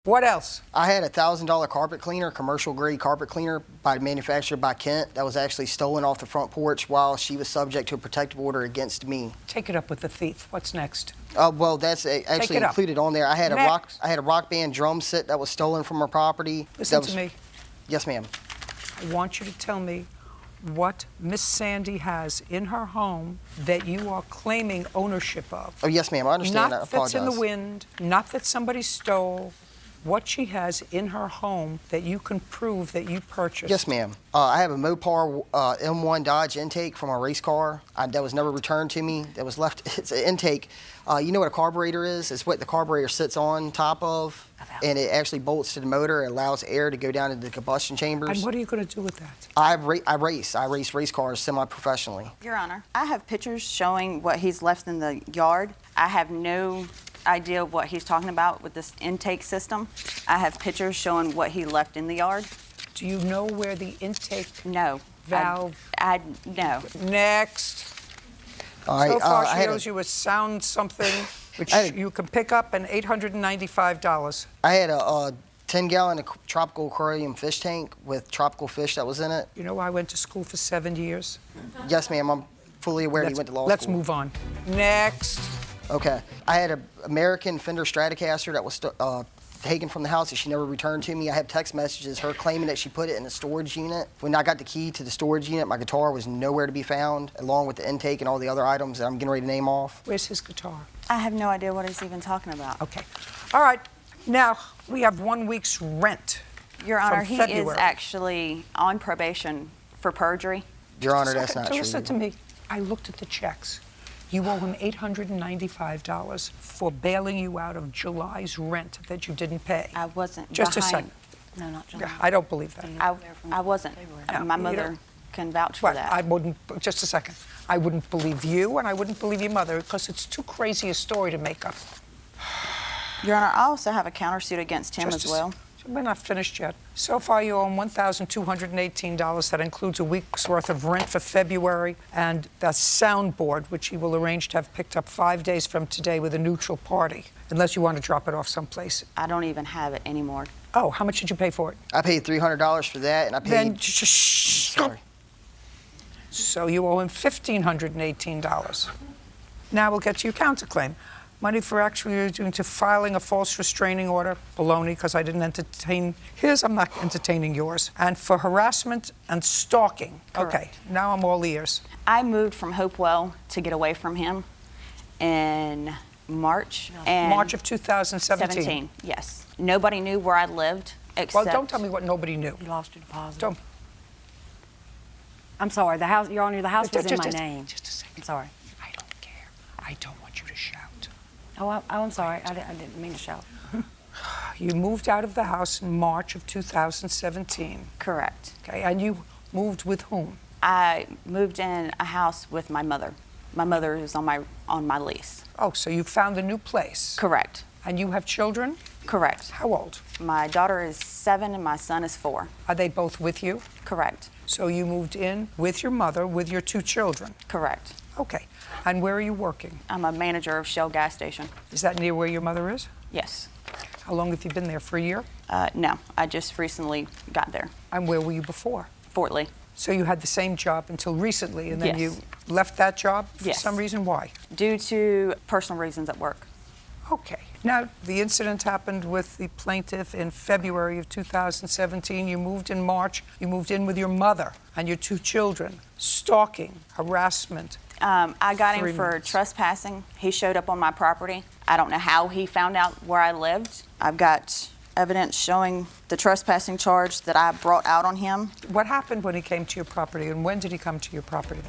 What else? I had a $1,000 carpet cleaner, commercial grade carpet cleaner manufactured by Kent that was actually stolen off the front porch while she was subject to a protective order against me. Take it up with the thief. What's next? Well, that's actually included on there. I had a rock band drum set that was stolen from her property. Listen to me. Yes, ma'am. I want you to tell me what Miss Sandy has in her home that you are claiming ownership of. Oh, yes, ma'am. I understand. Not that's in the wind, not that somebody stole. What she has in her home that you can prove that you purchased. Yes, ma'am. I have a Mopar M1 Dodge intake from a race car that was never returned to me. That was left. It's an intake. You know what a carburetor is? It's what the carburetor sits on top of, and it actually bolts to the motor. It allows air to go down into the combustion chambers. And what are you going to do with that? I race race cars semi-professionally. Your Honor, I have pictures showing what he's left in the yard. I have no idea what he's talking about with this intake system. I have pictures showing what he left in the yard. Do you know where the intake valve? No. Next. All right, so far, she owes you a sound something, which you can pick up, and $895. I had a 10-gallon tropical aquarium fish tank with tropical fish that was in it. You know, I went to school for 7 years. Yes, ma'am. I'm fully aware he went to law school. Let's move on. Next. Okay. I had an American Fender Stratocaster that was taken from the house that she never returned to me. I have text messages, her claiming that she put it in a storage unit. When I got the key to the storage unit, my guitar was nowhere to be found, along with the intake and all the other items that I'm getting ready to name off. Where's his guitar? I have no idea what he's even talking about. Okay. All right. Now, we have 1 week's rent. Your Honor, he is actually on probation for perjury. Your Honor, that's not true. Listen to me. I looked at the checks. You owe him $895 for bailing you out of July's rent that you didn't pay. I wasn't Just behind. a second. No, not July. I don't believe that. I wasn't. No, My mother can vouch for that. I wouldn't, just a second. I wouldn't believe you, and I wouldn't believe your mother, because it's too crazy a story to make up. Your Honor, I also have a countersuit against him as well. We're not finished yet. So far, you owe $1,218. That includes a week's worth of rent for February and the soundboard, which he will arrange to have picked up 5 days from today with a neutral party, unless you want to drop it off someplace. I don't even have it anymore. Oh, how much did you pay for it? I paid $300 for that, and I paid... Then sorry. So you owe him $1,518. Now we'll get to your counterclaim. Money for actually doing to filing a false restraining order, baloney, because I didn't entertain his, I'm not entertaining yours. And for harassment and stalking. Correct. Okay, now I'm all ears. I moved from Hopewell to get away from him in March. And March of 2017. 17, yes. Nobody knew where I lived except... Well, don't tell me what nobody knew. You lost your deposit. Don't. I'm sorry, the house, Your Honor, the house was in my name. Just a second. I'm sorry. I don't care. I don't want you to shout. Oh, I'm sorry. I didn't mean to shout. You moved out of the house in March of 2017. Correct. Okay, and you moved with whom? I moved in a house with my mother. My mother is on my lease. Oh, so you found a new place. Correct. And you have children? Correct. How old? My daughter is 7 and my son is 4. Are they both with you? Correct. So you moved in with your mother, with your 2 children? Correct. Okay. And where are you working? I'm a manager of Shell gas station. Is that near where your mother is? Yes. How long have you been there? For a year? No, I just recently got there. And where were you before? Fort Lee. So you had the same job until recently, and then Yes. you left that job for Yes. some reason? Why? Due to personal reasons at work. Okay. Now, the incident happened with the plaintiff in February of 2017. You moved in March. You moved in with your mother and your 2 children. Stalking, harassment. I got 3 him for months. trespassing. He showed up on my property. I don't know how he found out where I lived. I've got evidence showing the trespassing charge that I brought out on him. What happened when he came to your property, and when did he come to your property?